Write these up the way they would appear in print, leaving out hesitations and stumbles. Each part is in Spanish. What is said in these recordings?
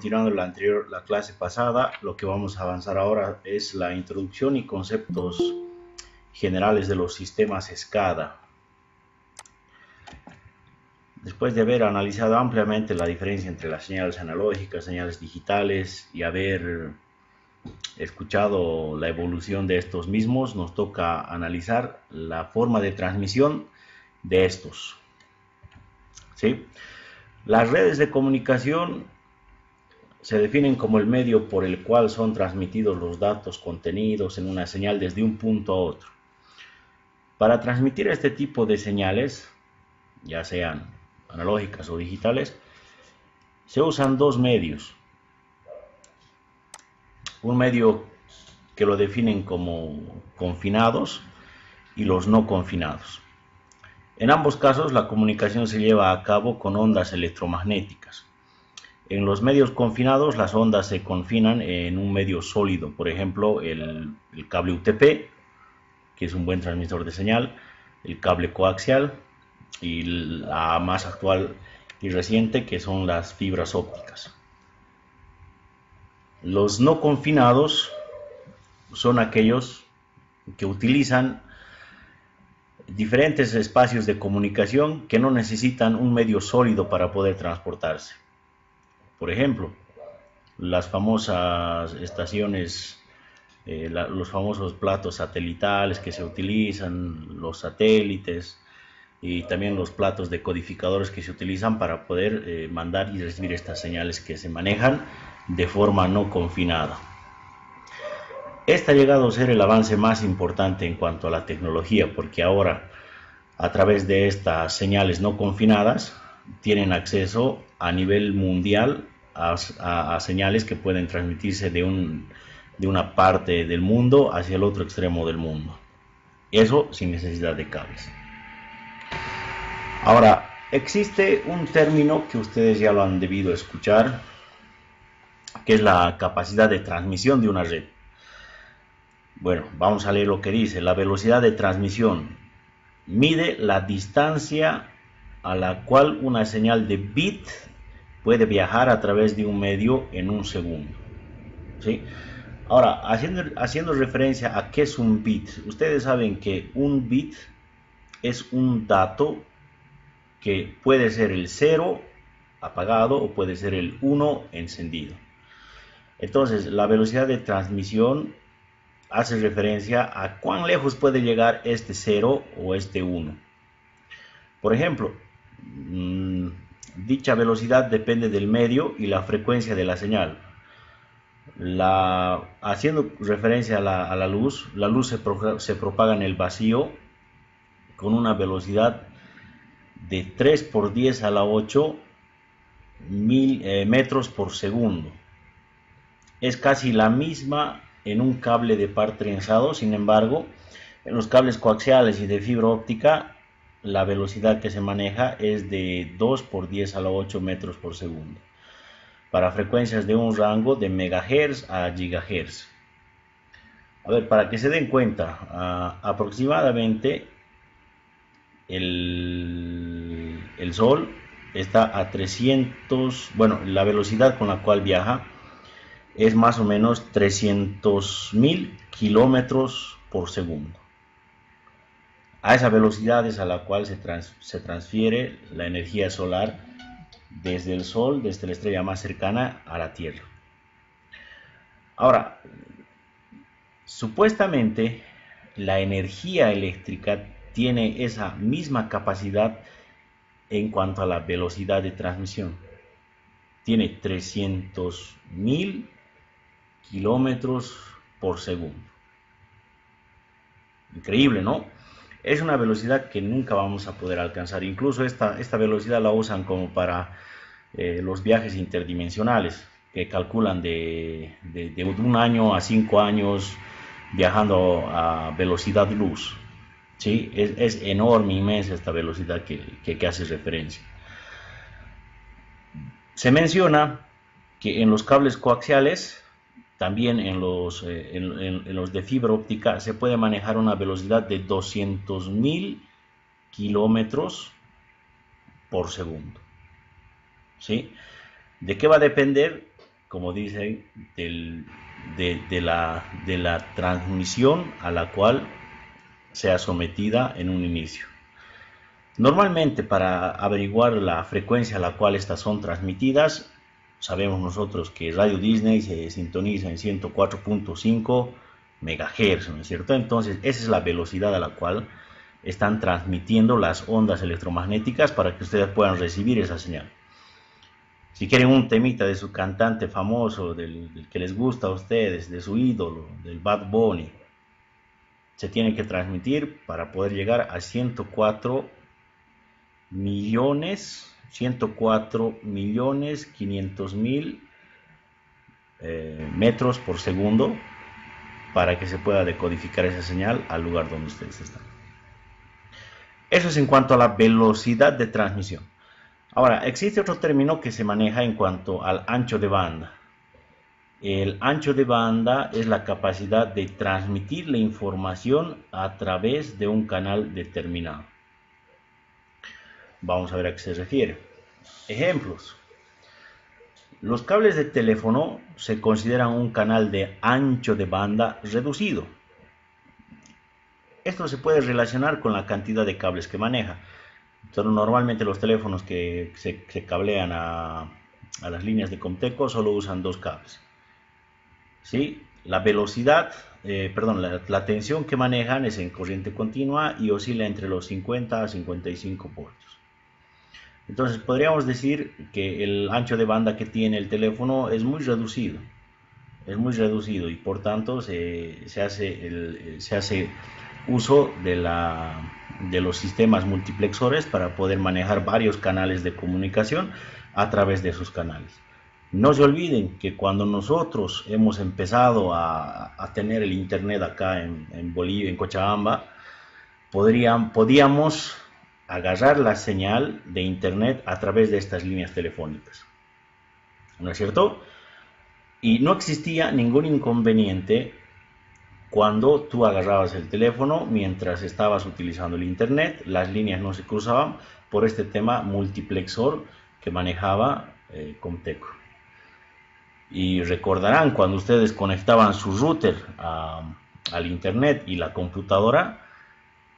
Continuando la clase pasada, lo que vamos a avanzar ahora es la introducción y conceptos generales de los sistemas SCADA. Después de haber analizado ampliamente la diferencia entre las señales analógicas, señales digitales y haber escuchado la evolución de estos mismos, nos toca analizar la forma de transmisión de estos. ¿Sí? Las redes de comunicación se definen como el medio por el cual son transmitidos los datos contenidos en una señal desde un punto a otro. Para transmitir este tipo de señales, ya sean analógicas o digitales, se usan dos medios. Un medio que lo definen como confinados y los no confinados. En ambos casos, la comunicación se lleva a cabo con ondas electromagnéticas. En los medios confinados, las ondas se confinan en un medio sólido, por ejemplo, el cable UTP, que es un buen transmisor de señal, el cable coaxial y la más actual y reciente, que son las fibras ópticas. Los no confinados son aquellos que utilizan diferentes espacios de comunicación que no necesitan un medio sólido para poder transportarse. Por ejemplo, las famosas estaciones, los famosos platos satelitales que se utilizan, los satélites y también los platos decodificadores que se utilizan para poder mandar y recibir estas señales que se manejan de forma no confinada. Este ha llegado a ser el avance más importante en cuanto a la tecnología, porque ahora a través de estas señales no confinadas tienen acceso a nivel mundial a señales que pueden transmitirse de una parte del mundo hacia el otro extremo del mundo. Eso sin necesidad de cables. Ahora, existe un término que ustedes ya lo han debido escuchar, que es la capacidad de transmisión de una red. Bueno, vamos a leer lo que dice. La velocidad de transmisión mide la distancia a la cual una señal de bit puede viajar a través de un medio en un segundo. ¿Sí? Ahora, haciendo referencia a qué es un bit, ustedes saben que un bit es un dato que puede ser el 0 apagado o puede ser el 1 encendido. Entonces, la velocidad de transmisión hace referencia a cuán lejos puede llegar este 0 o este 1. Por ejemplo, dicha velocidad depende del medio y la frecuencia de la señal. Haciendo referencia a la luz se propaga en el vacío con una velocidad de 3 por 10 a la 8 metros por segundo. Es casi la misma en un cable de par trenzado. Sin embargo, en los cables coaxiales y de fibra óptica, la velocidad que se maneja es de 2 por 10 a la 8 metros por segundo, para frecuencias de un rango de megahertz a gigahertz. A ver, para que se den cuenta, aproximadamente el Sol está a 300, bueno, la velocidad con la cual viaja es más o menos 300.000 kilómetros por segundo. A esa velocidad es a la cual se transfiere la energía solar desde el Sol, desde la estrella más cercana a la Tierra. Ahora, supuestamente la energía eléctrica tiene esa misma capacidad en cuanto a la velocidad de transmisión. Tiene 300.000 kilómetros por segundo. Increíble, ¿no? Es una velocidad que nunca vamos a poder alcanzar. Incluso esta velocidad la usan como para los viajes interdimensionales, que calculan de 1 año a 5 años viajando a velocidad luz. ¿Sí? Es enorme, inmensa esta velocidad que hace referencia. Se menciona que en los cables coaxiales, también en los de fibra óptica, se puede manejar una velocidad de 200.000 kilómetros por segundo. ¿Sí? ¿De qué va a depender? como dicen, de la transmisión a la cual sea sometida en un inicio. Normalmente, para averiguar la frecuencia a la cual estas son transmitidas, sabemos nosotros que Radio Disney se sintoniza en 104.5 MHz, ¿no es cierto? Entonces, esa es la velocidad a la cual están transmitiendo las ondas electromagnéticas para que ustedes puedan recibir esa señal. Si quieren un temita de su cantante famoso, del que les gusta a ustedes, de su ídolo, del Bad Bunny, se tiene que transmitir para poder llegar a 104.500.000 metros por segundo para que se pueda decodificar esa señal al lugar donde ustedes están. Eso es en cuanto a la velocidad de transmisión. Ahora, existe otro término que se maneja en cuanto al ancho de banda. El ancho de banda es la capacidad de transmitir la información a través de un canal determinado. Vamos a ver a qué se refiere. Ejemplos. Los cables de teléfono se consideran un canal de ancho de banda reducido. Esto se puede relacionar con la cantidad de cables que maneja. Entonces, normalmente los teléfonos que se cablean a las líneas de Comteco solo usan 2 cables. ¿Sí? La velocidad, la tensión que manejan es en corriente continua y oscila entre los 50 a 55 voltios. Entonces podríamos decir que el ancho de banda que tiene el teléfono es muy reducido. Y por tanto se hace uso de los sistemas multiplexores para poder manejar varios canales de comunicación a través de esos canales. No se olviden que cuando nosotros hemos empezado a tener el internet acá en Bolivia, en Cochabamba, podíamos agarrar la señal de internet a través de estas líneas telefónicas, ¿no es cierto? Y no existía ningún inconveniente cuando tú agarrabas el teléfono mientras estabas utilizando el internet. Las líneas no se cruzaban por este tema multiplexor que manejaba Comteco. Y recordarán cuando ustedes conectaban su router al internet y la computadora,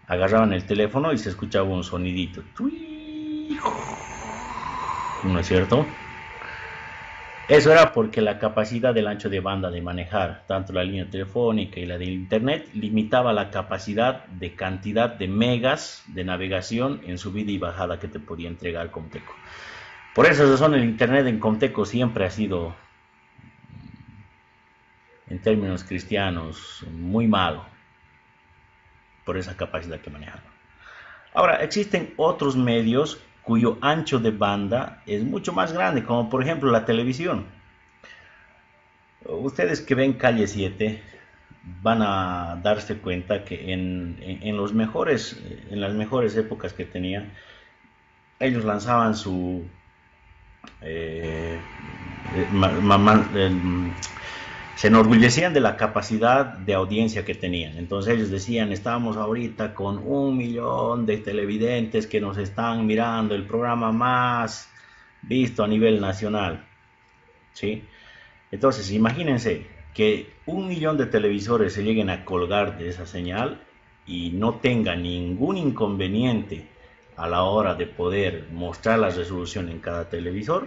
agarraban el teléfono y se escuchaba un sonidito, ¿no es cierto? Eso era porque la capacidad del ancho de banda de manejar tanto la línea telefónica y la del internet limitaba la capacidad de cantidad de megas de navegación en subida y bajada que te podía entregar Comteco. Por esa razón el internet en Comteco siempre ha sido, en términos cristianos, muy malo, por esa capacidad que manejan. Ahora, existen otros medios cuyo ancho de banda es mucho más grande, como por ejemplo la televisión. Ustedes que ven Calle 7 van a darse cuenta que en las mejores épocas que tenía, ellos lanzaban su se enorgullecían de la capacidad de audiencia que tenían. Entonces ellos decían, estamos ahorita con 1 millón de televidentes que nos están mirando, el programa más visto a nivel nacional, ¿sí? Entonces imagínense que 1 millón de televisores se lleguen a colgar de esa señal y no tenga ningún inconveniente a la hora de poder mostrar la resolución en cada televisor.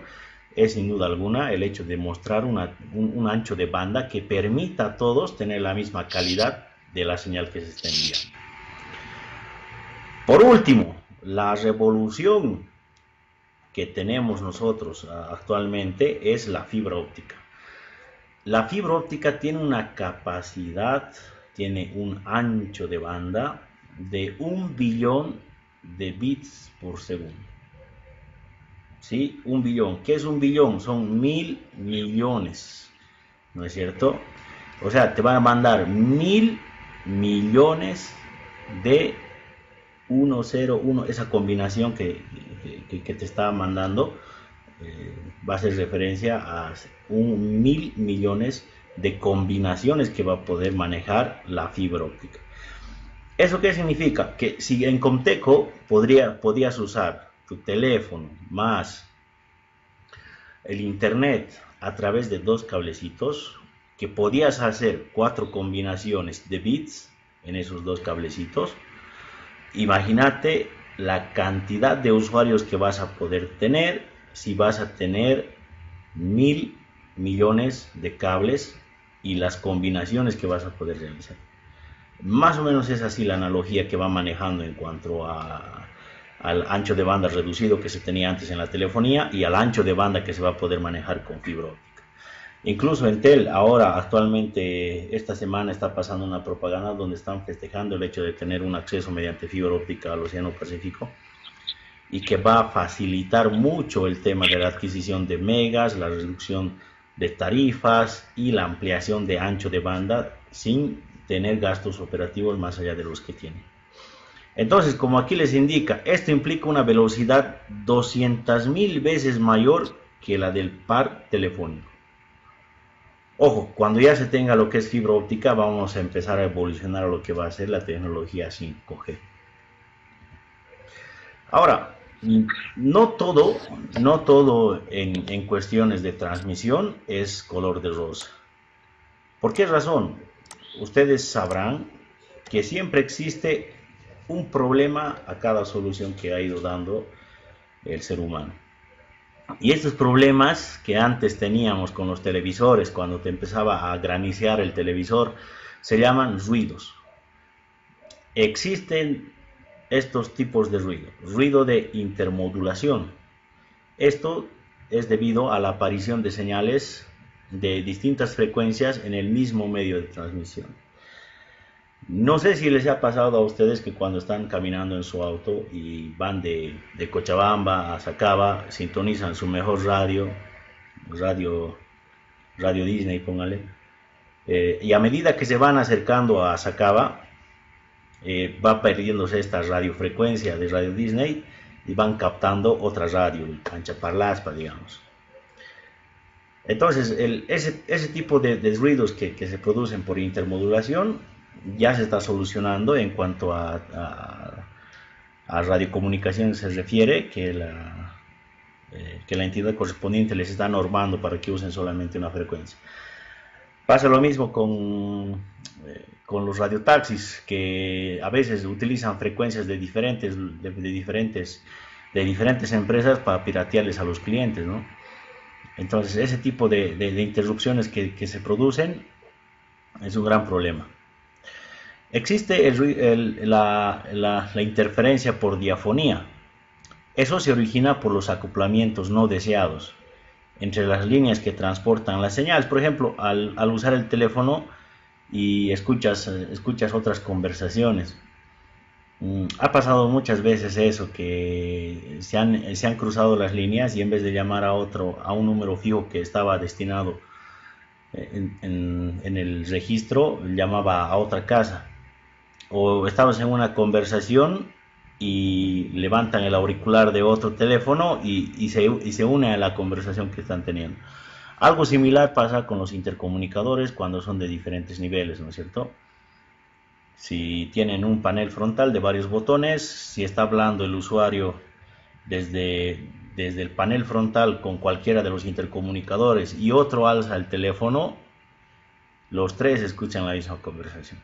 Es sin duda alguna el hecho de mostrar un ancho de banda que permita a todos tener la misma calidad de la señal que se está enviando. Por último, la revolución que tenemos nosotros actualmente es la fibra óptica. La fibra óptica tiene una capacidad, tiene un ancho de banda de 1 billón de bits por segundo. ¿Sí? 1 billón. ¿Qué es 1 billón? Son 1000 millones, ¿no es cierto? O sea, te van a mandar 1000 millones de 101. Esa combinación que te está mandando va a hacer referencia a 1000 millones de combinaciones que va a poder manejar la fibra óptica. ¿Eso qué significa? Que si en Comteco podías usar tu teléfono más el internet a través de dos cablecitos, que podías hacer 4 combinaciones de bits en esos dos cablecitos. Imagínate la cantidad de usuarios que vas a poder tener si vas a tener 1000 millones de cables y las combinaciones que vas a poder realizar. Más o menos es así la analogía que va manejando en cuanto al ancho de banda reducido que se tenía antes en la telefonía y al ancho de banda que se va a poder manejar con fibra óptica. Incluso Entel ahora actualmente esta semana está pasando una propaganda donde están festejando el hecho de tener un acceso mediante fibra óptica al Océano Pacífico y que va a facilitar mucho el tema de la adquisición de megas, la reducción de tarifas y la ampliación de ancho de banda sin tener gastos operativos más allá de los que tiene. Entonces, como aquí les indica, esto implica una velocidad 200.000 veces mayor que la del par telefónico. Ojo, cuando ya se tenga lo que es fibra óptica, vamos a empezar a evolucionar a lo que va a ser la tecnología 5G. Ahora, no todo en cuestiones de transmisión es color de rosa. ¿Por qué razón? Ustedes sabrán que siempre existe un problema a cada solución que ha ido dando el ser humano. Y estos problemas que antes teníamos con los televisores, cuando te empezaba a granicear el televisor, se llaman ruidos. Existen estos tipos de ruido. Ruido de intermodulación. Esto es debido a la aparición de señales de distintas frecuencias en el mismo medio de transmisión. No sé si les ha pasado a ustedes que cuando están caminando en su auto y van de Cochabamba a Sacaba, sintonizan su mejor radio Disney, póngale, y a medida que se van acercando a Sacaba, va perdiéndose esta radiofrecuencia de Radio Disney y van captando otra radio, Anchaparlaspa, digamos. Entonces, ese tipo de ruidos que se producen por intermodulación ya se está solucionando en cuanto a radiocomunicación se refiere, que la entidad correspondiente les está normando para que usen solamente una frecuencia. Pasa lo mismo con los radiotaxis, que a veces utilizan frecuencias de diferentes empresas para piratearles a los clientes, ¿no? Entonces, ese tipo de interrupciones que se producen es un gran problema. Existe la interferencia por diafonía. Eso se origina por los acoplamientos no deseados entre las líneas que transportan las señales. Por ejemplo, al usar el teléfono y escuchas otras conversaciones. Ha pasado muchas veces eso, que se han cruzado las líneas y en vez de llamar a un número fijo que estaba destinado en el registro, llamaba a otra casa. O estabas en una conversación y levantan el auricular de otro teléfono y se une a la conversación que están teniendo. Algo similar pasa con los intercomunicadores cuando son de diferentes niveles, ¿no es cierto? Si tienen un panel frontal de varios botones, si está hablando el usuario desde el panel frontal con cualquiera de los intercomunicadores y otro alza el teléfono, los tres escuchan la misma conversación.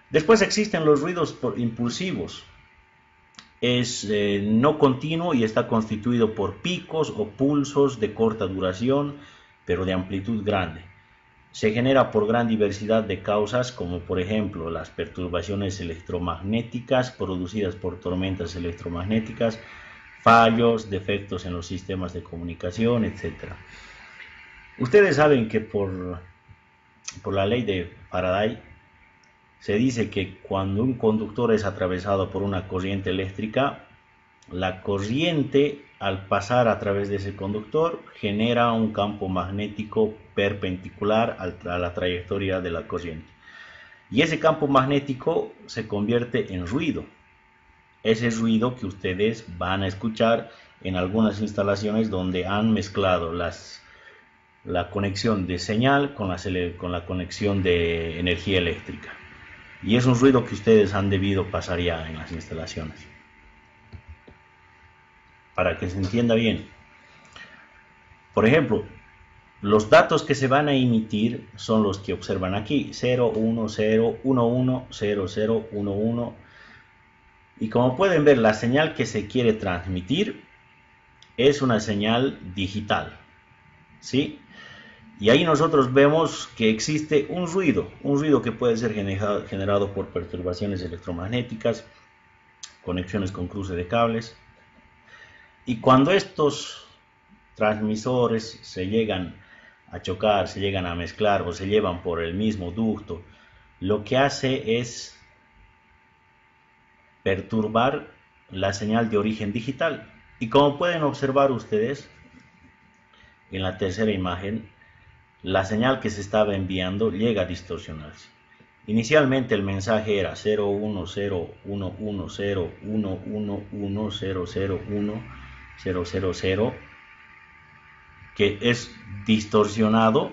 Después existen los ruidos impulsivos. Es no continuo y está constituido por picos o pulsos de corta duración, pero de amplitud grande. Se genera por gran diversidad de causas, como por ejemplo las perturbaciones electromagnéticas producidas por tormentas electromagnéticas, fallos, defectos en los sistemas de comunicación, etc. Ustedes saben que por la ley de Faraday, se dice que cuando un conductor es atravesado por una corriente eléctrica, la corriente al pasar a través de ese conductor genera un campo magnético perpendicular a la trayectoria de la corriente. Y ese campo magnético se convierte en ruido. Ese ruido que ustedes van a escuchar en algunas instalaciones donde han mezclado la conexión de señal con la conexión de energía eléctrica. Y es un ruido que ustedes han debido pasar ya en las instalaciones. Para que se entienda bien. Por ejemplo, Los datos que se van a emitir son los que observan aquí, 0, 1, 0, 1, 1, 0, 0, 1, 1. Y como pueden ver, la señal que se quiere transmitir es una señal digital, ¿sí? Y ahí nosotros vemos que existe un ruido que puede ser generado por perturbaciones electromagnéticas, conexiones con cruce de cables. Y cuando estos transmisores se llegan a chocar, se llegan a mezclar o se llevan por el mismo ducto, lo que hace es perturbar la señal de origen digital. Y como pueden observar ustedes en la tercera imagen, la señal que se estaba enviando llega a distorsionarse. Inicialmente el mensaje era 0, 1, 0, 1, 1, 0, 1, 1, 1, 0, 0, 1, 0, 0, 0, que es distorsionado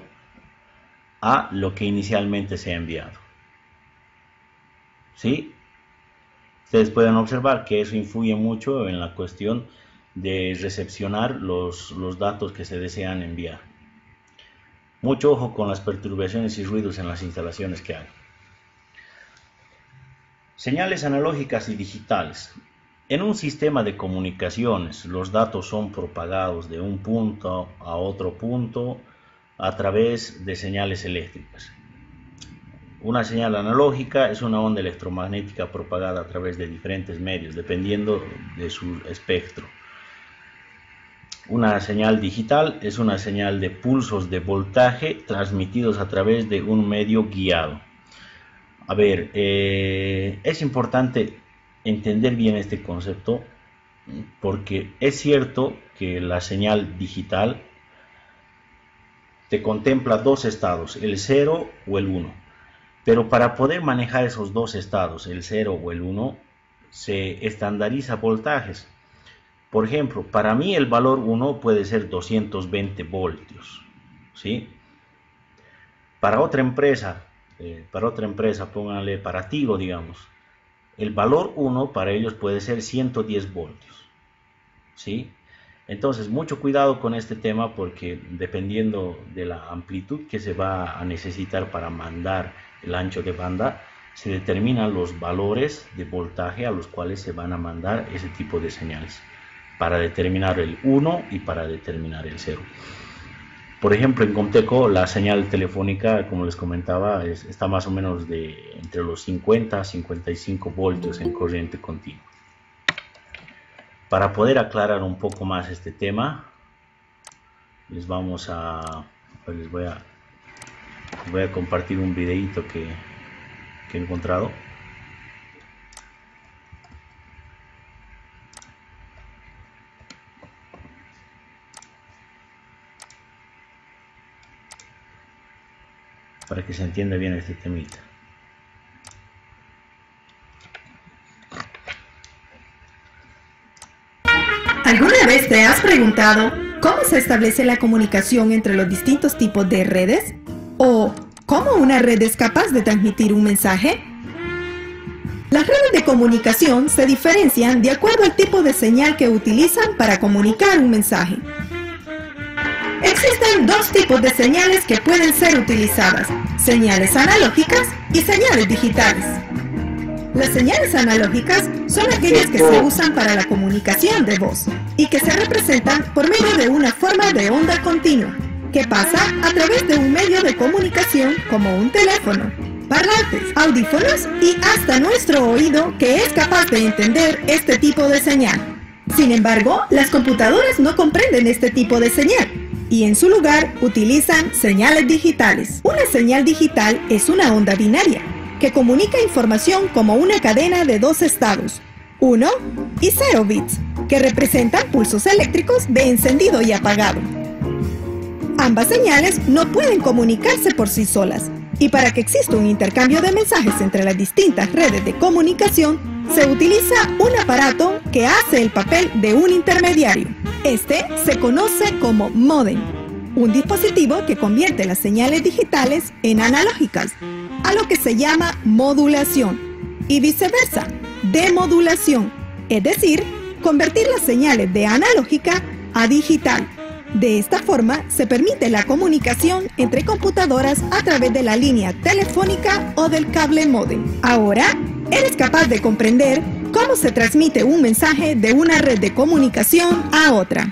a lo que inicialmente se ha enviado. ¿Sí? Ustedes pueden observar que eso influye mucho en la cuestión de recepcionar los datos que se desean enviar. Mucho ojo con las perturbaciones y ruidos en las instalaciones que hay. Señales analógicas y digitales. En un sistema de comunicaciones, los datos son propagados de un punto a otro punto a través de señales eléctricas. Una señal analógica es una onda electromagnética propagada a través de diferentes medios, dependiendo de su espectro. Una señal digital es una señal de pulsos de voltaje transmitidos a través de un medio guiado. A ver, es importante entender bien este concepto, porque es cierto que la señal digital te contempla dos estados, el 0 o el 1. Pero para poder manejar esos dos estados, el 0 o el 1, se estandariza voltajes. Por ejemplo, para mí el valor 1 puede ser 220 voltios, ¿sí? Para otra empresa, pónganle para Tigo, digamos, el valor 1 para ellos puede ser 110 voltios, ¿sí? Entonces, mucho cuidado con este tema, porque dependiendo de la amplitud que se va a necesitar para mandar el ancho de banda, se determinan los valores de voltaje a los cuales se van a mandar ese tipo de señales, para determinar el 1 y para determinar el 0. Por ejemplo, en Comteco la señal telefónica, como les comentaba, está más o menos entre los 50 a 55 voltios en corriente continua. Para poder aclarar un poco más este tema, les voy a compartir un videito que he encontrado. Para que se entienda bien este temita. ¿Alguna vez te has preguntado cómo se establece la comunicación entre los distintos tipos de redes? ¿O cómo una red es capaz de transmitir un mensaje? Las redes de comunicación se diferencian de acuerdo al tipo de señal que utilizan para comunicar un mensaje. Existen dos tipos de señales que pueden ser utilizadas: señales analógicas y señales digitales. Las señales analógicas son aquellas que se usan para la comunicación de voz y que se representan por medio de una forma de onda continua que pasa a través de un medio de comunicación como un teléfono, parlantes, audífonos y hasta nuestro oído, que es capaz de entender este tipo de señal. Sin embargo, las computadoras no comprenden este tipo de señal y en su lugar utilizan señales digitales. Una señal digital es una onda binaria que comunica información como una cadena de dos estados, 1 y 0 bits, que representan pulsos eléctricos de encendido y apagado. Ambas señales no pueden comunicarse por sí solas, y para que exista un intercambio de mensajes entre las distintas redes de comunicación, se utiliza un aparato que hace el papel de un intermediario. Este se conoce como módem, un dispositivo que convierte las señales digitales en analógicas, a lo que se llama modulación, y viceversa, demodulación, es decir, convertir las señales de analógica a digital. De esta forma, se permite la comunicación entre computadoras a través de la línea telefónica o del cable módem. Ahora, eres capaz de comprender cómo se transmite un mensaje de una red de comunicación a otra.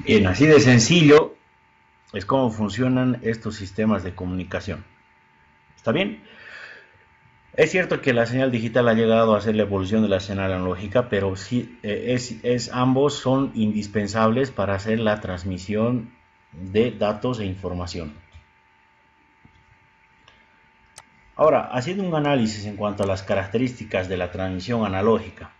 Bien, así de sencillo es cómo funcionan estos sistemas de comunicación. ¿Está bien? Es cierto que la señal digital ha llegado a ser la evolución de la señal analógica, pero sí, ambos son indispensables para hacer la transmisión de datos e información. Ahora, haciendo un análisis en cuanto a las características de la transmisión analógica.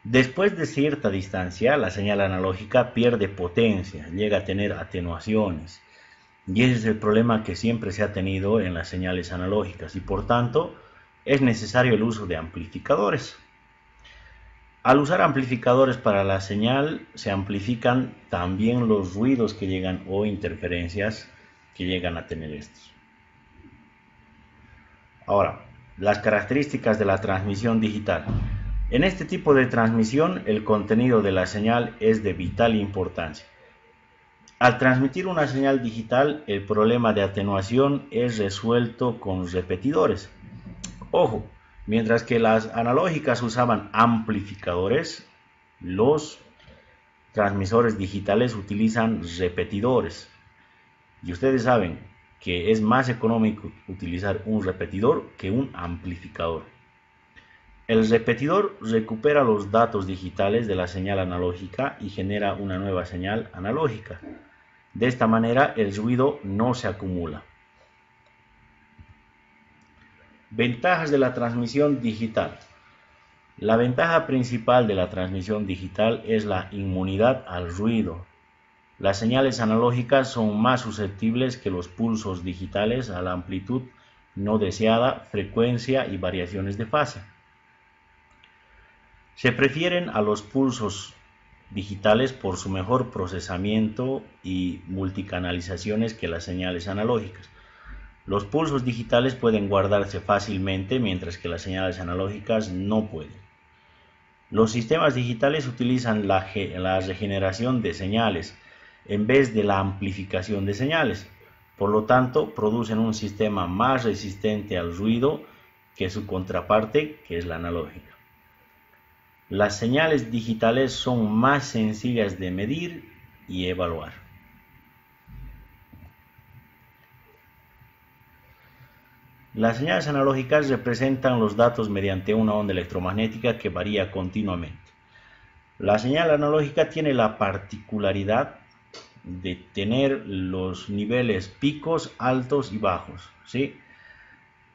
Después de cierta distancia, la señal analógica pierde potencia, llega a tener atenuaciones. Y ese es el problema que siempre se ha tenido en las señales analógicas y por tanto es necesario el uso de amplificadores. Al usar amplificadores para la señal se amplifican también los ruidos que llegan o interferencias que llegan a tener estos. Ahora, las características de la transmisión digital. En este tipo de transmisión, el contenido de la señal es de vital importancia. Al transmitir una señal digital, el problema de atenuación es resuelto con repetidores. Ojo, mientras que las analógicas usaban amplificadores, los transmisores digitales utilizan repetidores. Y ustedes saben que es más económico utilizar un repetidor que un amplificador. El repetidor recupera los datos digitales de la señal analógica y genera una nueva señal analógica. De esta manera el ruido no se acumula. Ventajas de la transmisión digital. La ventaja principal de la transmisión digital es la inmunidad al ruido. Las señales analógicas son más susceptibles que los pulsos digitales a la amplitud no deseada, frecuencia y variaciones de fase. Se prefieren a los pulsos digitales por su mejor procesamiento y multicanalizaciones que las señales analógicas. Los pulsos digitales pueden guardarse fácilmente, mientras que las señales analógicas no pueden. Los sistemas digitales utilizan la regeneración de señales en vez de la amplificación de señales. Por lo tanto, producen un sistema más resistente al ruido que su contraparte, que es la analógica. Las señales digitales son más sencillas de medir y evaluar. Las señales analógicas representan los datos mediante una onda electromagnética que varía continuamente. La señal analógica tiene la particularidad de tener los niveles picos, altos y bajos, ¿sí?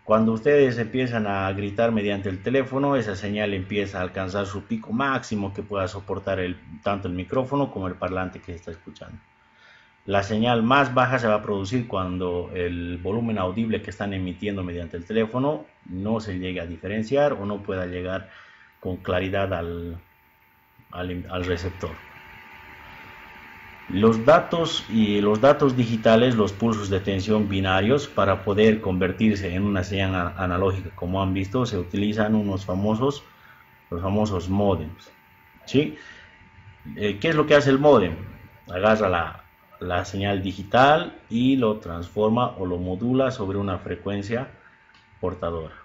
Cuando ustedes empiezan a gritar mediante el teléfono, esa señal empieza a alcanzar su pico máximo que pueda soportar tanto el micrófono como el parlante que se está escuchando. La señal más baja se va a producir cuando el volumen audible que están emitiendo mediante el teléfono no se llegue a diferenciar o no pueda llegar con claridad al receptor. Los datos digitales, los pulsos de tensión binarios, para poder convertirse en una señal analógica, como han visto, se utilizan los famosos módems, ¿sí? ¿Qué es lo que hace el módem? Agarra la señal digital y lo transforma o lo modula sobre una frecuencia portadora.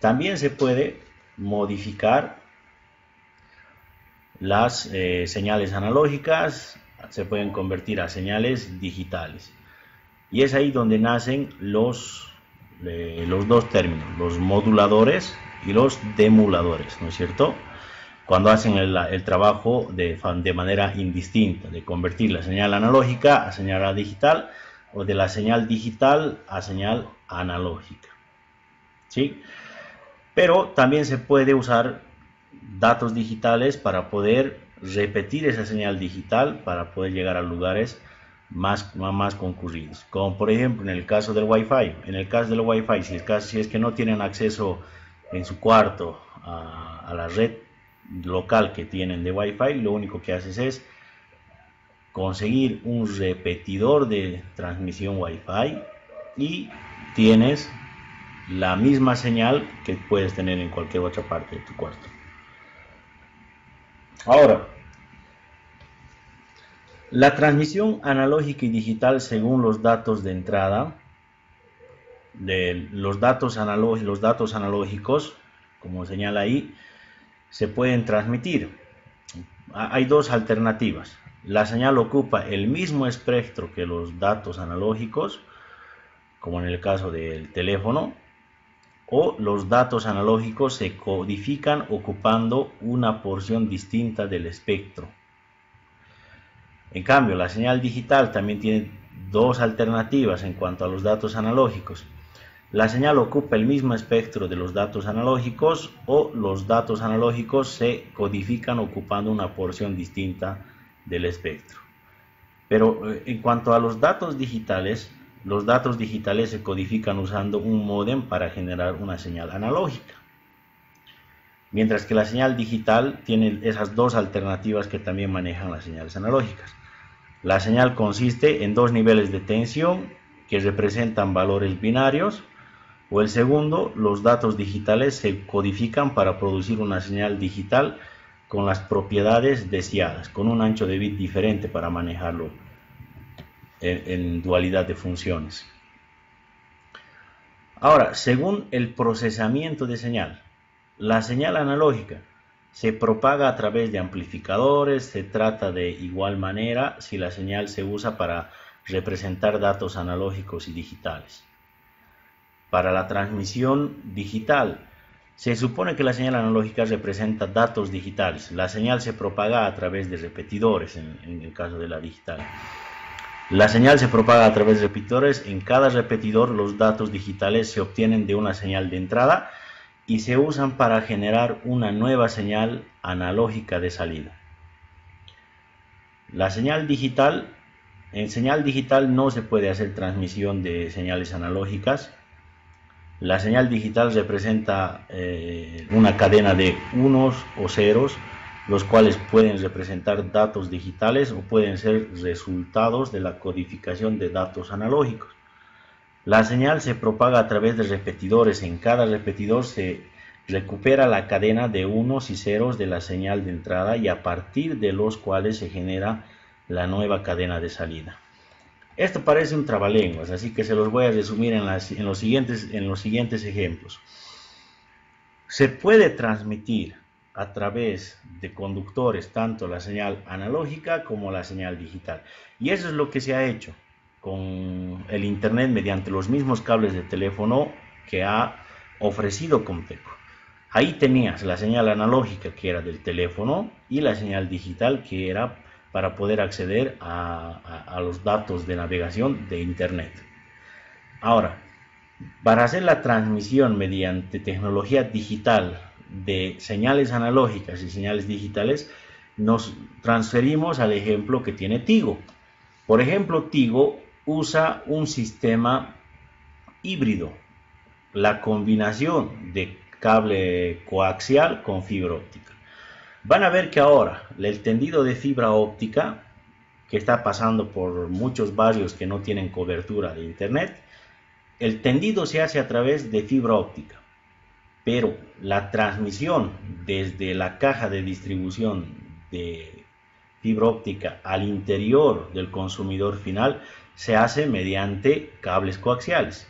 También se puede modificar las señales analógicas, se pueden convertir a señales digitales. Y es ahí donde nacen los dos términos, los moduladores y los demuladores, ¿no es cierto? Cuando hacen el trabajo de manera indistinta, de convertir la señal analógica a señal digital o de la señal digital a señal analógica, ¿sí? Pero también se puede usar datos digitales para poder repetir esa señal digital para poder llegar a lugares más concurridos, como por ejemplo en el caso del Wi-Fi. En el caso del Wi-Fi, si es que no tienen acceso en su cuarto a la red local que tienen de Wi-Fi, lo único que haces es conseguir un repetidor de transmisión Wi-Fi y tienes la misma señal que puedes tener en cualquier otra parte de tu cuarto. Ahora, la transmisión analógica y digital según los datos de entrada, los datos analógicos, como señala ahí, se pueden transmitir. Hay dos alternativas. La señal ocupa el mismo espectro que los datos analógicos, como en el caso del teléfono, o los datos analógicos se codifican ocupando una porción distinta del espectro. En cambio, la señal digital también tiene dos alternativas en cuanto a los datos analógicos. La señal ocupa el mismo espectro de los datos analógicos o los datos analógicos se codifican ocupando una porción distinta del espectro. Pero en cuanto a los datos digitales se codifican usando un módem para generar una señal analógica. Mientras que la señal digital tiene esas dos alternativas que también manejan las señales analógicas. La señal consiste en dos niveles de tensión que representan valores binarios, o el segundo, los datos digitales se codifican para producir una señal digital con las propiedades deseadas, con un ancho de bit diferente para manejarlo en dualidad de funciones. Ahora, según el procesamiento de señal, la señal analógica se propaga a través de amplificadores, se trata de igual manera si la señal se usa para representar datos analógicos y digitales. Para la transmisión digital, se supone que la señal analógica representa datos digitales. La señal se propaga a través de repetidores en el caso de la digital. La señal se propaga a través de repetidores. En cada repetidor los datos digitales se obtienen de una señal de entrada y se usan para generar una nueva señal analógica de salida. En señal digital no se puede hacer transmisión de señales analógicas. La señal digital representa una cadena de unos o ceros, los cuales pueden representar datos digitales o pueden ser resultados de la codificación de datos analógicos. La señal se propaga a través de repetidores. En cada repetidor se recupera la cadena de unos y ceros de la señal de entrada y a partir de los cuales se genera la nueva cadena de salida. Esto parece un trabalenguas, así que se los voy a resumir en los siguientes ejemplos. Se puede transmitir a través de conductores tanto la señal analógica como la señal digital. Y eso es lo que se ha hecho con el Internet mediante los mismos cables de teléfono que ha ofrecido Comteco. Ahí tenías la señal analógica que era del teléfono y la señal digital que era para poder acceder a los datos de navegación de Internet. Ahora, para hacer la transmisión mediante tecnología digital de señales analógicas y señales digitales, nos transferimos al ejemplo que tiene Tigo. Por ejemplo, Tigo usa un sistema híbrido, la combinación de cable coaxial con fibra óptica. Van a ver que ahora el tendido de fibra óptica, que está pasando por muchos barrios que no tienen cobertura de Internet, el tendido se hace a través de fibra óptica, pero la transmisión desde la caja de distribución de fibra óptica al interior del consumidor final se hace mediante cables coaxiales.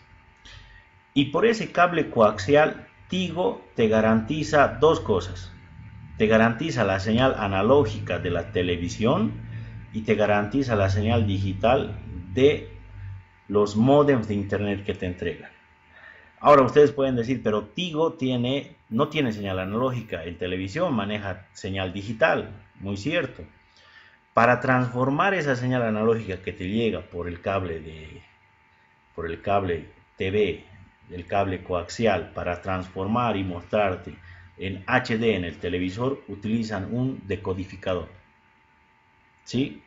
Y por ese cable coaxial, Tigo te garantiza dos cosas. Te garantiza la señal analógica de la televisión y te garantiza la señal digital de los módems de Internet que te entregan. Ahora ustedes pueden decir, pero Tigo no tiene señal analógica, en televisión maneja señal digital. Muy cierto. Para transformar esa señal analógica que te llega por el cable TV, el cable coaxial, para transformar y mostrarte en HD en el televisor, utilizan un decodificador. ¿Sí?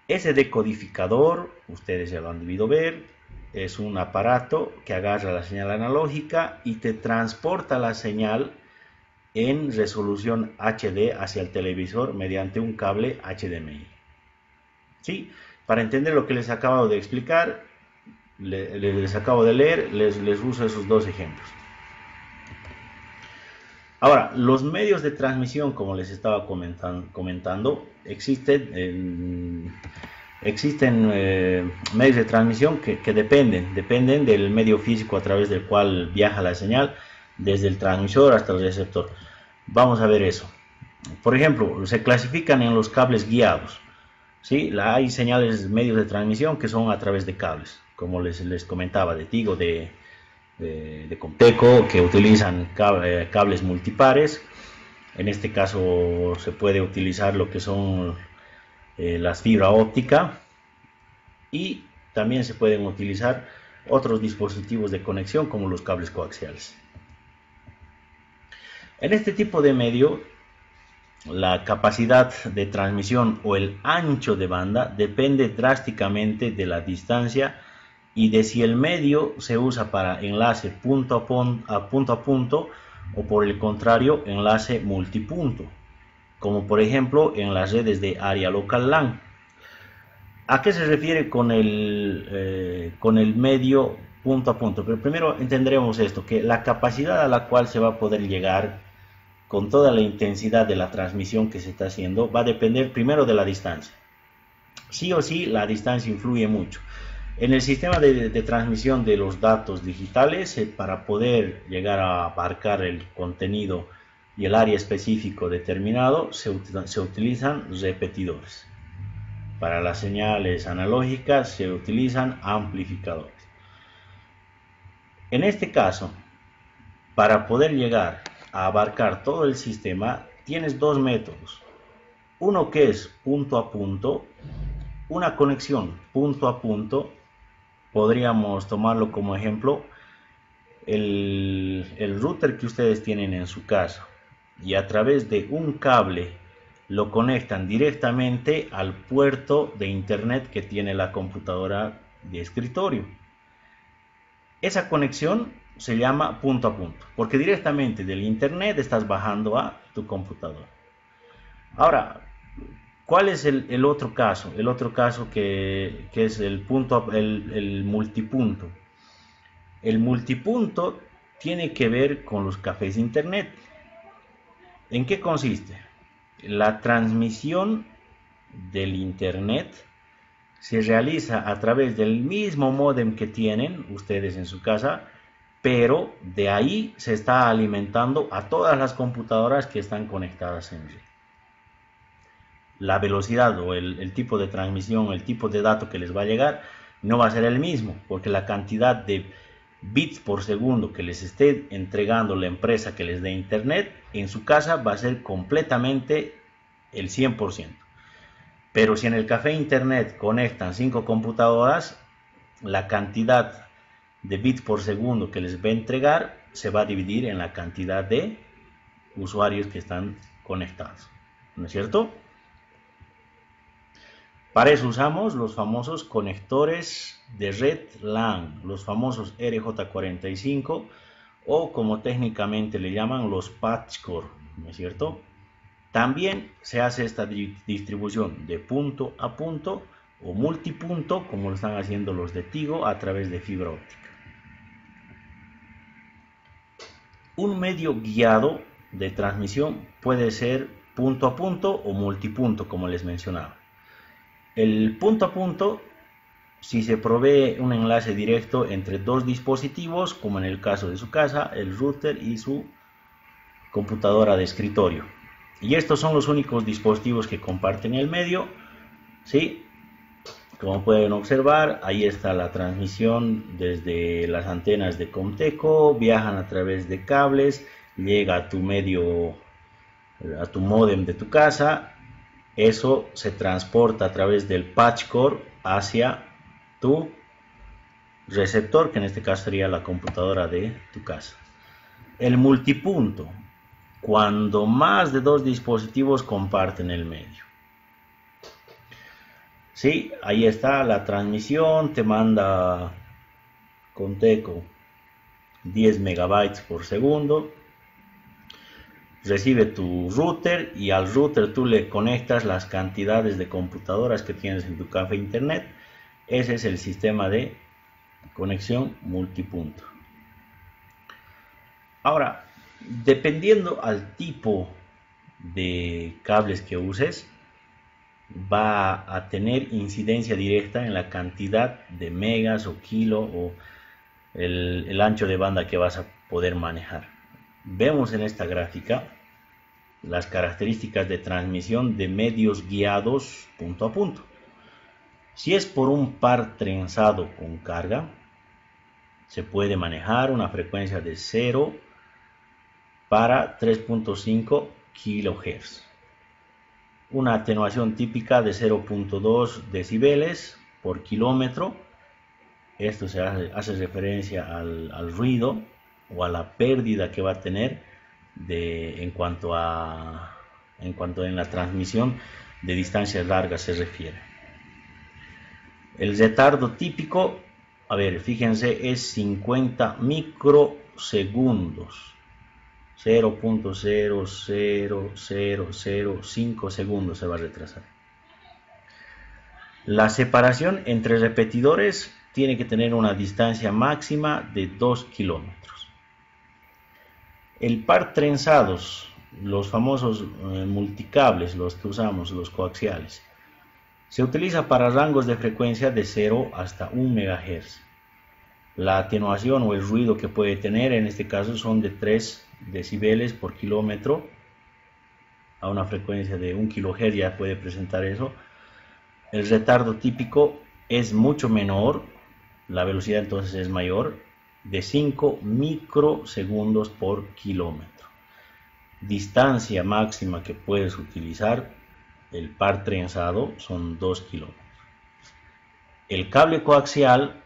Ese decodificador, ustedes ya lo han debido ver, es un aparato que agarra la señal analógica y te transporta la señal en resolución HD hacia el televisor mediante un cable HDMI. ¿Sí? Para entender lo que les acabo de explicar, les acabo de leer, les uso esos dos ejemplos. Ahora, los medios de transmisión, como les estaba comentando, existen medios de transmisión que dependen del medio físico a través del cual viaja la señal, desde el transmisor hasta el receptor. Vamos a ver eso. Por ejemplo, se clasifican en los cables guiados. ¿Sí? Hay señales, medios de transmisión que son a través de cables, como les comentaba, de Tigo, de Comteco, que utilizan cables multipares. En este caso se puede utilizar lo que son las fibra óptica, y también se pueden utilizar otros dispositivos de conexión como los cables coaxiales. En este tipo de medio, la capacidad de transmisión o el ancho de banda depende drásticamente de la distancia y de si el medio se usa para enlace punto a punto o, por el contrario, enlace multipunto, como por ejemplo en las redes de área local LAN. ¿A qué se refiere con el medio punto a punto? Pero primero entenderemos esto, que la capacidad a la cual se va a poder llegar con toda la intensidad de la transmisión que se está haciendo va a depender primero de la distancia. Sí o sí, la distancia influye mucho. En el sistema de transmisión de los datos digitales, para poder llegar a abarcar el contenido y el área específico determinado, se utilizan repetidores. Para las señales analógicas se utilizan amplificadores. En este caso, para poder llegar a abarcar todo el sistema, tienes dos métodos. Uno que es punto a punto, una conexión punto a punto. Podríamos tomarlo como ejemplo el router que ustedes tienen en su casa, y a través de un cable lo conectan directamente al puerto de internet que tiene la computadora de escritorio. Esa conexión se llama punto a punto, porque directamente del internet estás bajando a tu computadora. Ahora, ¿cuál es el otro caso? El otro caso que es el multipunto. El multipunto tiene que ver con los cafés de internet. ¿En qué consiste? La transmisión del internet se realiza a través del mismo módem que tienen ustedes en su casa, pero de ahí se está alimentando a todas las computadoras que están conectadas en red. La velocidad o el tipo de transmisión, el tipo de dato que les va a llegar no va a ser el mismo, porque la cantidad de bits por segundo que les esté entregando la empresa que les dé internet en su casa va a ser completamente el 100%. Pero si en el café internet conectan 5 computadoras, la cantidad de bits por segundo que les va a entregar se va a dividir en la cantidad de usuarios que están conectados, ¿no es cierto? Para eso usamos los famosos conectores de red LAN, los famosos RJ45, o como técnicamente le llaman, los patchcore, ¿no es cierto? También se hace esta distribución de punto a punto o multipunto, como lo están haciendo los de Tigo a través de fibra óptica. Un medio guiado de transmisión puede ser punto a punto o multipunto, como les mencionaba. El punto a punto, si se provee un enlace directo entre dos dispositivos, como en el caso de su casa, el router y su computadora de escritorio. Y estos son los únicos dispositivos que comparten el medio, ¿sí? Como pueden observar, ahí está la transmisión desde las antenas de Comteco, viajan a través de cables, llega a tu medio, a tu módem de tu casa. Eso se transporta a través del patchcore hacia tu receptor, que en este caso sería la computadora de tu casa. El multipunto, cuando más de dos dispositivos comparten el medio. Sí, ahí está la transmisión, te manda Comteco 10 megabytes por segundo. recibe tu router y al router tú le conectas las cantidades de computadoras que tienes en tu café internet. Ese es el sistema de conexión multipunto. Ahora, dependiendo al tipo de cables que uses, va a tener incidencia directa en la cantidad de megas o kilo o el ancho de banda que vas a poder manejar. Vemos en esta gráfica las características de transmisión de medios guiados punto a punto. Si es por un par trenzado con carga, se puede manejar una frecuencia de 0 para 3.5 kHz. Una atenuación típica de 0.2 decibeles por kilómetro. Esto se hace referencia al ruido o a la pérdida que va a tener en cuanto en la transmisión de distancias largas se refiere. El retardo típico, a ver, fíjense, es 50 microsegundos. 0.00005 segundos se va a retrasar. La separación entre repetidores tiene que tener una distancia máxima de 2 kilómetros. El par trenzados, los famosos multicables, los que usamos, los coaxiales, se utiliza para rangos de frecuencia de 0 hasta 1 MHz. La atenuación o el ruido que puede tener en este caso son de 3 decibeles por kilómetro. A una frecuencia de 1 kHz ya puede presentar eso. El retardo típico es mucho menor, la velocidad entonces es mayor, de 5 microsegundos por kilómetro. Distancia máxima que puedes utilizar el par trenzado son 2 kilómetros. El cable coaxial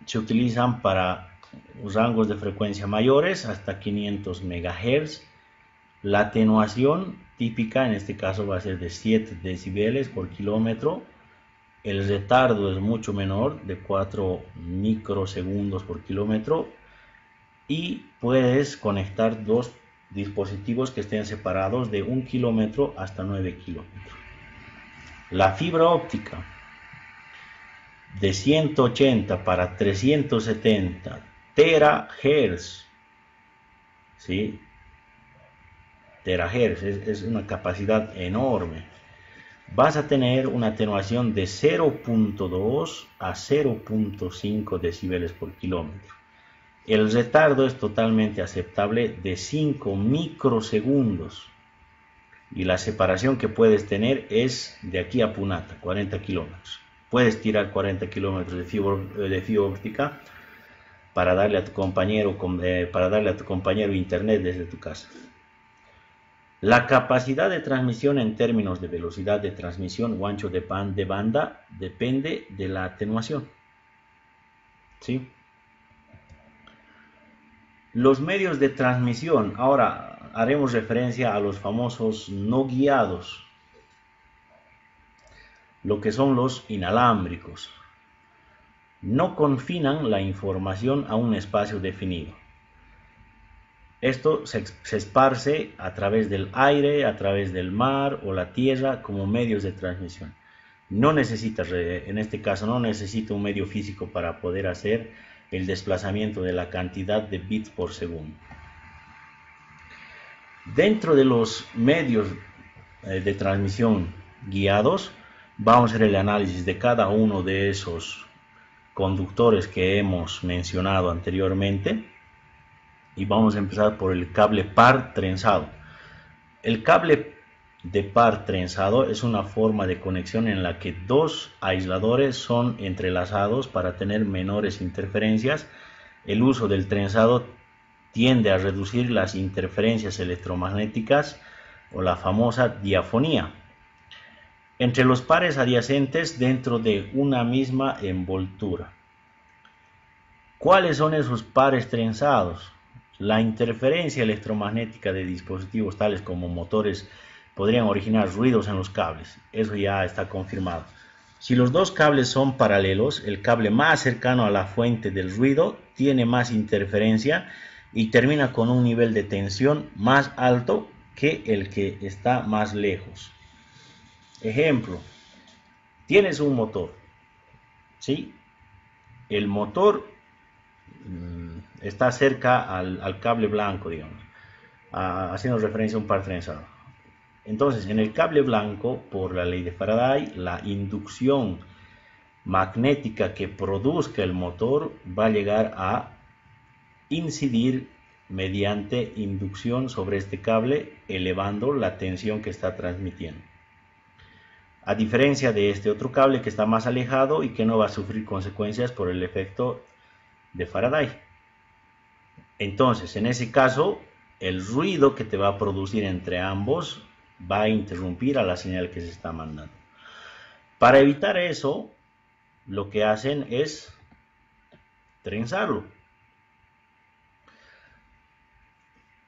se utilizan para rangos de frecuencia mayores hasta 500 MHz. La atenuación típica en este caso va a ser de 7 decibeles por kilómetro. El retardo es mucho menor, de 4 microsegundos por kilómetro, y puedes conectar dos dispositivos que estén separados de 1 kilómetro hasta 9 kilómetros. La fibra óptica de 180 para 370 terahertz, ¿sí? Terahertz es una capacidad enorme. Vas a tener una atenuación de 0.2 a 0.5 decibeles por kilómetro. El retardo es totalmente aceptable de 5 microsegundos. Y la separación que puedes tener es de aquí a Punata, 40 kilómetros. Puedes tirar 40 kilómetros de fibra óptica para darle a tu compañero internet desde tu casa. La capacidad de transmisión en términos de velocidad de transmisión o ancho de banda depende de la atenuación, ¿sí? Los medios de transmisión, ahora haremos referencia a los famosos no guiados, lo que son los inalámbricos. No confinan la información a un espacio definido. Esto se esparce a través del aire, a través del mar o la tierra como medios de transmisión. No necesitas, en este caso, no necesita un medio físico para poder hacer el desplazamiento de la cantidad de bits por segundo. Dentro de los medios de transmisión guiados, vamos a hacer el análisis de cada uno de esos conductores que hemos mencionado anteriormente. Y vamos a empezar por el cable par trenzado. El cable de par trenzado es una forma de conexión en la que dos aisladores son entrelazados para tener menores interferencias. El uso del trenzado tiende a reducir las interferencias electromagnéticas o la famosa diafonía entre los pares adyacentes dentro de una misma envoltura. ¿Cuáles son esos pares trenzados? La interferencia electromagnética de dispositivos tales como motores podrían originar ruidos en los cables. Eso ya está confirmado. Si los dos cables son paralelos, el cable más cercano a la fuente del ruido tiene más interferencia y termina con un nivel de tensión más alto que el que está más lejos. Ejemplo, tienes un motor, ¿sí? El motor está cerca al cable blanco, digamos, haciendo referencia a un par trenzado. Entonces, en el cable blanco, por la ley de Faraday, la inducción magnética que produzca el motor va a llegar a incidir mediante inducción sobre este cable, elevando la tensión que está transmitiendo. A diferencia de este otro cable que está más alejado y que no va a sufrir consecuencias por el efecto de Faraday. Entonces, en ese caso, el ruido que te va a producir entre ambos va a interrumpir a la señal que se está mandando. Para evitar eso, lo que hacen es trenzarlo.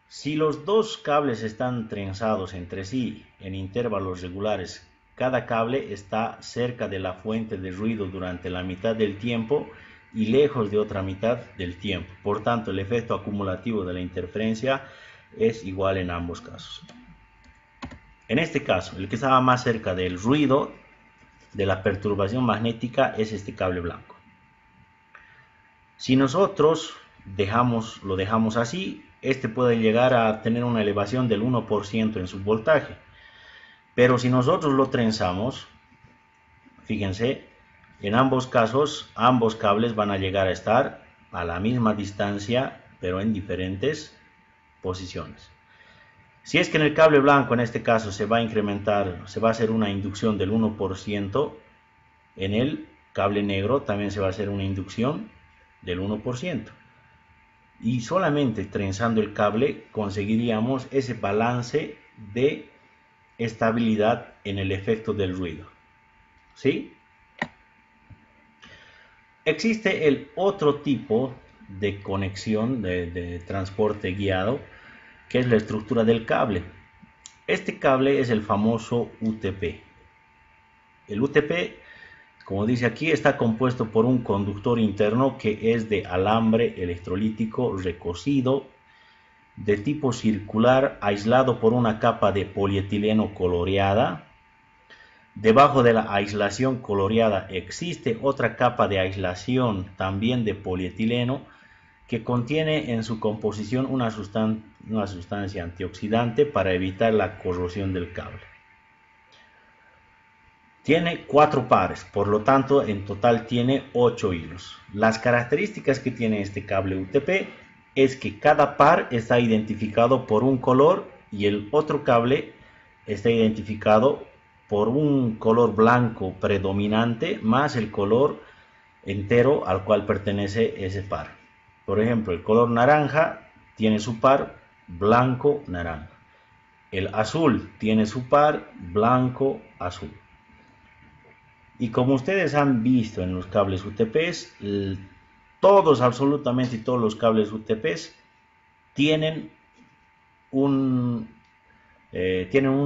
Si los dos cables están trenzados entre sí en intervalos regulares, cada cable está cerca de la fuente de ruido durante la mitad del tiempo y lejos de otra mitad del tiempo. Por tanto, el efecto acumulativo de la interferencia es igual en ambos casos. En este caso, el que estaba más cerca del ruido de la perturbación magnética es este cable blanco. Si nosotros lo dejamos así, este puede llegar a tener una elevación del 1% en su voltaje. Pero si nosotros lo trenzamos, fíjense, en ambos casos, ambos cables van a llegar a estar a la misma distancia, pero en diferentes posiciones. Si es que en el cable blanco, en este caso, se va a incrementar, se va a hacer una inducción del 1%, en el cable negro también se va a hacer una inducción del 1%. Y solamente trenzando el cable conseguiríamos ese balance de estabilidad en el efecto del ruido. ¿Sí? Existe el otro tipo de conexión de transporte guiado, que es la estructura del cable. Este cable es el famoso UTP. El UTP, como dice aquí, está compuesto por un conductor interno que es de alambre electrolítico recocido, de tipo circular, aislado por una capa de polietileno coloreada. Debajo de la aislación coloreada existe otra capa de aislación, también de polietileno, que contiene en su composición una sustancia antioxidante para evitar la corrosión del cable. Tiene 4 pares, por lo tanto en total tiene 8 hilos. Las características que tiene este cable UTP es que cada par está identificado por un color y el otro cable está identificado por un color blanco predominante más el color entero al cual pertenece ese par. Por ejemplo, el color naranja tiene su par blanco-naranja. El azul tiene su par blanco-azul. Y como ustedes han visto en los cables UTPs, absolutamente todos los cables UTPs tienen un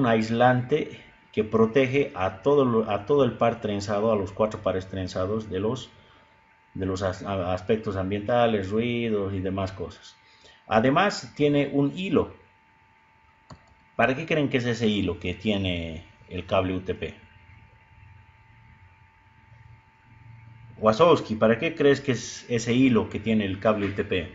aislante que protege a todo el par trenzado, a los 4 pares trenzados de los aspectos ambientales, ruidos y demás cosas. Además tiene un hilo. ¿Para qué creen que es ese hilo que tiene el cable UTP? Wasowski, ¿para qué crees que es ese hilo que tiene el cable UTP?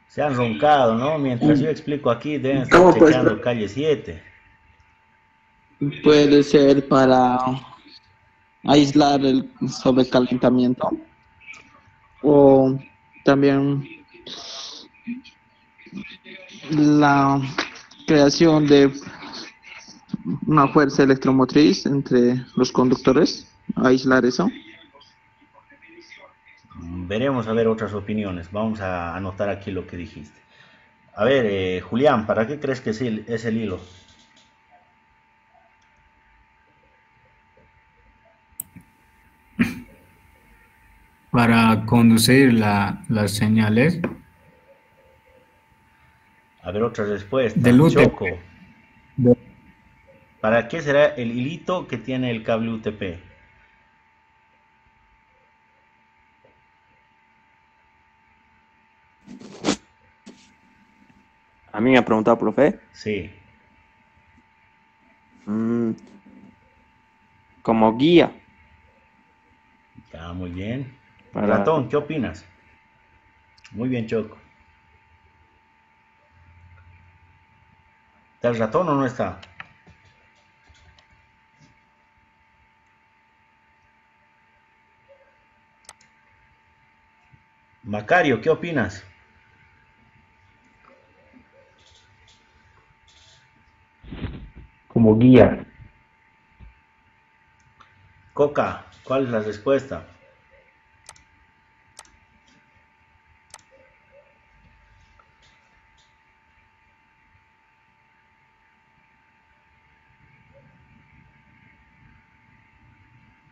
Se han roncado, ¿no? Mientras yo explico aquí, deben estar chequeando calle 7. Puede ser para aislar el sobrecalentamiento o también la creación de una fuerza electromotriz entre los conductores, aislar eso. Veremos a ver otras opiniones. Vamos a anotar aquí lo que dijiste. A ver, Julián, ¿para qué crees que es el hilo? Para conducir las señales. A ver, otra respuesta. Del UTP. Choco. ¿Para qué será el hilito que tiene el cable UTP? A mí me ha preguntado, profe. Sí. mm, como guía Ya, muy bien. para... Ratón, ¿qué opinas? Muy bien, Choco. ¿Está el ratón o no está? Macario, ¿qué opinas? Como guía. Coca, ¿cuál es la respuesta?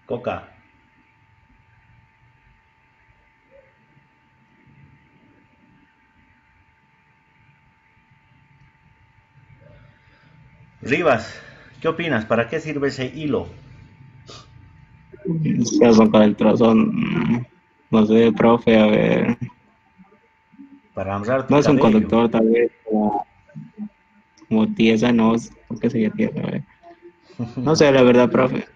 Coca. Rivas, ¿qué opinas? ¿Para qué sirve ese hilo? Se saca el trozo. No sé, profe, a ver. Para amarrar tu No es un cabello. conductor, tal vez, como tiesa, no. ¿Por qué sería tiesa? A ver. No sé, la verdad, profe.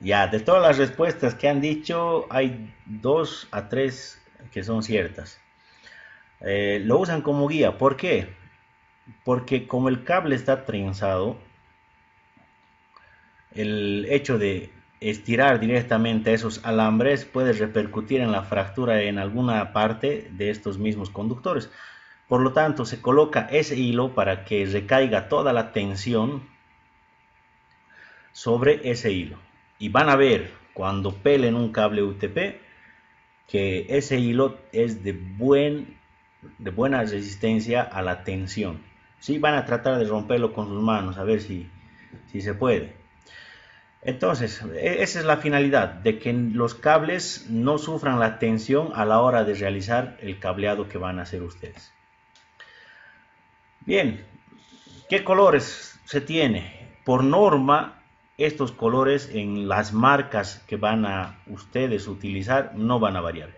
Ya, de todas las respuestas que han dicho, hay 2 a 3 que son ciertas. Lo usan como guía. ¿Por qué? Porque como el cable está trenzado, el hecho de estirar directamente esos alambres puede repercutir en la fractura en alguna parte de estos mismos conductores. Por lo tanto, se coloca ese hilo para que recaiga toda la tensión sobre ese hilo. Y van a ver cuando pelen un cable UTP que ese hilo es de buena resistencia a la tensión. Sí, van a tratar de romperlo con sus manos a ver si se puede. Entonces, esa es la finalidad, de que los cables no sufran la tensión a la hora de realizar el cableado que van a hacer ustedes. Bien, ¿qué colores se tiene? Por norma, estos colores en las marcas que van a ustedes utilizar no van a variar.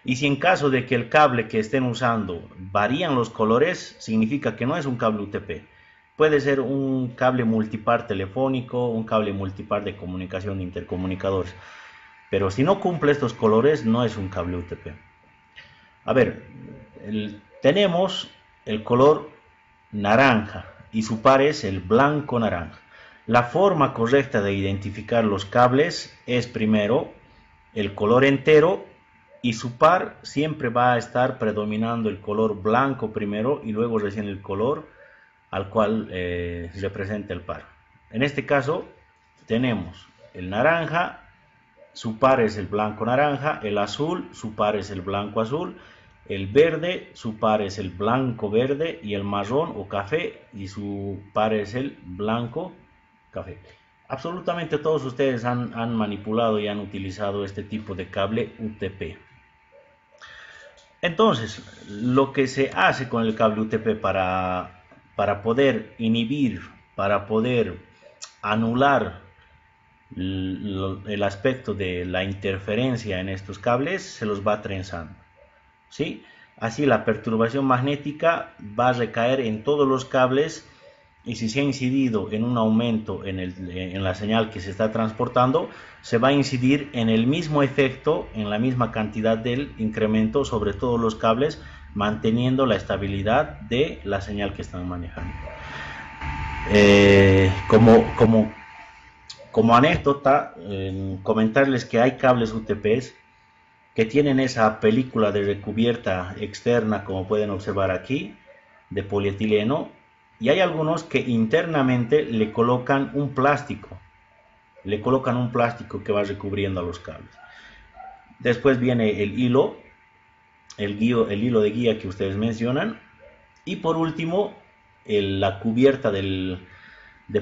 Y si en caso de que el cable que estén usando varían los colores, significa que no es un cable UTP. Puede ser un cable multipar telefónico, un cable multipar de comunicación de intercomunicadores. Pero si no cumple estos colores, no es un cable UTP. A ver, tenemos el color naranja y su par es el blanco naranja. La forma correcta de identificar los cables es primero el color entero y su par siempre va a estar predominando el color blanco primero y luego recién el color al cual representa el par. En este caso tenemos el naranja, su par es el blanco naranja, el azul, su par es el blanco azul, el verde, su par es el blanco verde y el marrón o café y su par es el blanco café. Absolutamente todos ustedes han manipulado y han utilizado este tipo de cable UTP. Entonces, lo que se hace con el cable UTP para poder inhibir, para poder anular el aspecto de la interferencia en estos cables, se los va trenzando, ¿sí? Así la perturbación magnética va a recaer en todos los cables y si se ha incidido en un aumento en la señal que se está transportando, se va a incidir en el mismo efecto, en la misma cantidad del incremento sobre todos los cables, manteniendo la estabilidad de la señal que están manejando. Como anécdota, comentarles que hay cables UTPs que tienen esa película de recubierta externa, como pueden observar aquí, de polietileno, y hay algunos que internamente le colocan un plástico que va recubriendo a los cables. Después viene el hilo de guía que ustedes mencionan, y por último la cubierta de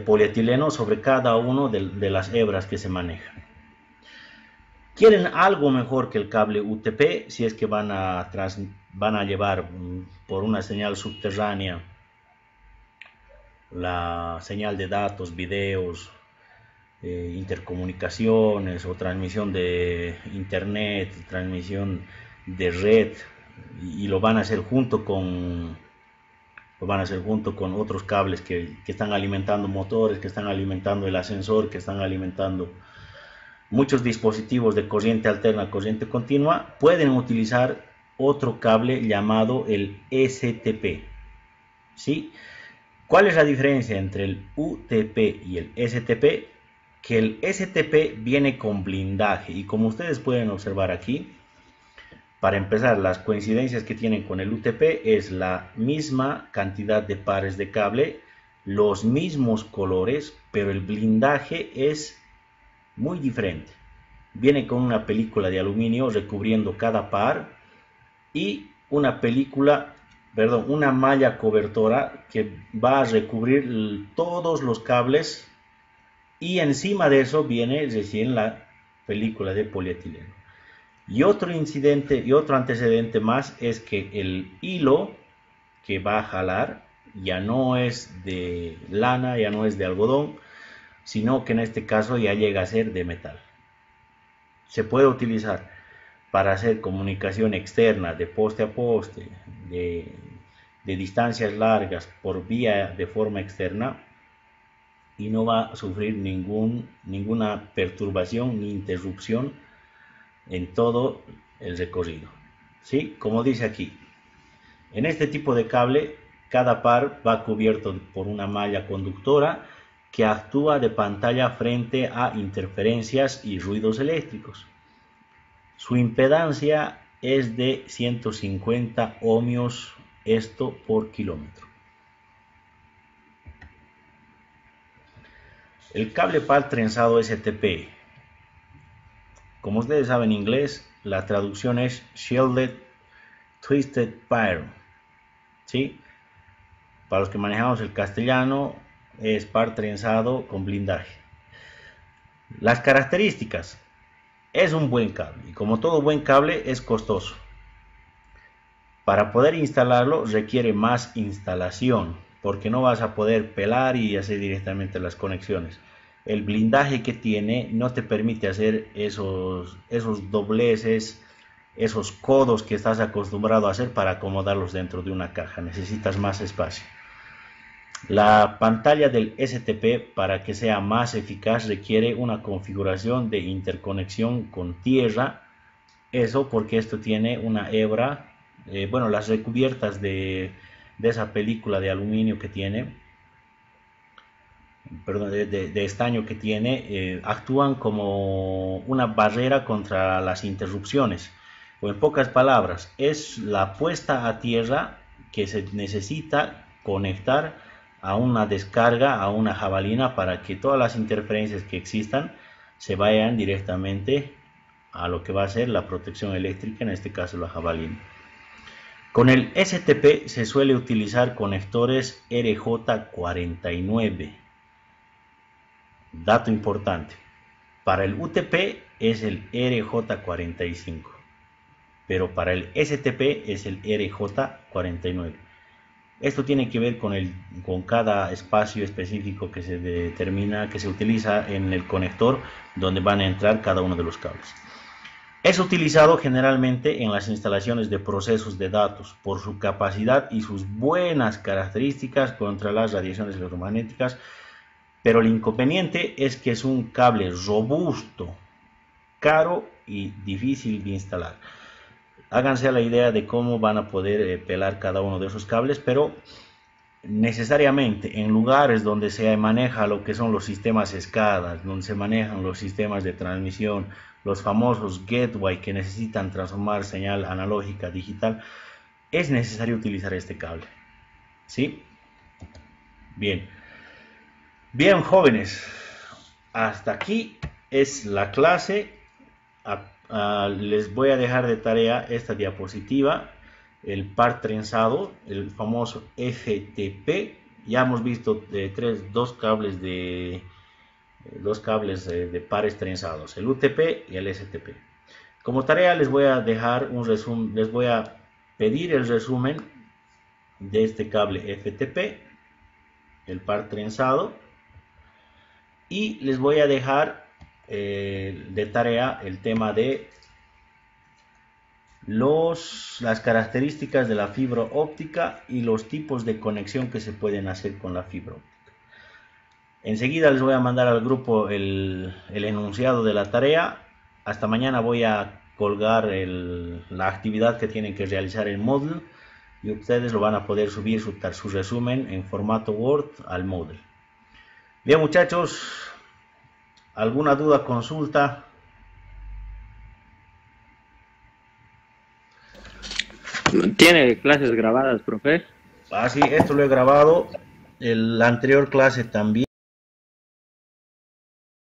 polietileno sobre cada uno de las hebras que se manejan. Quieren algo mejor que el cable UTP si es que van a llevar por una señal subterránea la señal de datos, videos, intercomunicaciones o transmisión de internet, transmisión de red, y lo van a hacer junto con lo van a hacer junto con otros cables que están alimentando motores, que están alimentando el ascensor, que están alimentando muchos dispositivos de corriente alterna, corriente continua. Pueden utilizar otro cable llamado el STP, ¿sí? ¿Cuál es la diferencia entre el UTP y el STP? Que el STP viene con blindaje, y como ustedes pueden observar aquí, para empezar, las coincidencias que tienen con el UTP es la misma cantidad de pares de cable, los mismos colores, pero el blindaje es muy diferente. Viene con una película de aluminio recubriendo cada par y una malla cobertora que va a recubrir todos los cables, y encima de eso viene recién la película de polietileno. Y otro antecedente más es que el hilo que va a jalar ya no es de lana, ya no es de algodón, sino que en este caso ya llega a ser de metal. Se puede utilizar para hacer comunicación externa de poste a poste, de distancias largas por vía de forma externa, y no va a sufrir ninguna perturbación ni interrupción en todo el recorrido, ¿sí? Como dice aquí, en este tipo de cable, cada par va cubierto por una malla conductora que actúa de pantalla frente a interferencias y ruidos eléctricos. Su impedancia es de 150 ohmios, esto por kilómetro. El cable par trenzado STP. Como ustedes saben en inglés, la traducción es Shielded Twisted Pair, ¿sí? Para los que manejamos el castellano, es par trenzado con blindaje. Las características: es un buen cable, y como todo buen cable es costoso. Para poder instalarlo requiere más instalación, porque no vas a poder pelar y hacer directamente las conexiones. El blindaje que tiene no te permite hacer esos dobleces, esos codos que estás acostumbrado a hacer para acomodarlos dentro de una caja. Necesitas más espacio. La pantalla del STP, para que sea más eficaz, requiere una configuración de interconexión con tierra. Eso porque esto tiene una hebra, las recubiertas de esa película de aluminio que tiene, de estaño que tiene, actúan como una barrera contra las interrupciones. O en pocas palabras, es la puesta a tierra que se necesita conectar a una descarga, a una jabalina, para que todas las interferencias que existan se vayan directamente a lo que va a ser la protección eléctrica, en este caso la jabalina. Con el STP se suele utilizar conectores RJ49. Dato importante: para el UTP es el RJ45, pero para el STP es el RJ49. Esto tiene que ver con cada espacio específico que se determina, que se utiliza en el conector donde van a entrar cada uno de los cables. Es utilizado generalmente en las instalaciones de procesos de datos por su capacidad y sus buenas características contra las radiaciones electromagnéticas, pero el inconveniente es que es un cable robusto, caro y difícil de instalar. Háganse la idea de cómo van a poder pelar cada uno de esos cables, pero necesariamente en lugares donde se maneja lo que son los sistemas SCADA, donde se manejan los sistemas de transmisión, los famosos gateway que necesitan transformar señal analógica a digital, es necesario utilizar este cable, ¿sí? Bien, jóvenes, hasta aquí es la clase. Les voy a dejar de tarea esta diapositiva, el par trenzado, el famoso FTP. Ya hemos visto dos cables de pares trenzados, el UTP y el STP. Como tarea les voy a dejar un resumen, les voy a pedir el resumen de este cable FTP, el par trenzado, y les voy a dejar de tarea el tema de las características de la fibra óptica y los tipos de conexión que se pueden hacer con la fibra óptica. Enseguida les voy a mandar al grupo el enunciado de la tarea. Hasta mañana voy a colgar la actividad que tienen que realizar en Moodle y ustedes lo van a poder subir su resumen en formato Word al Moodle. Bien, muchachos, ¿alguna duda, consulta? ¿Tiene clases grabadas, profe? Ah, sí, esto lo he grabado. La anterior clase también.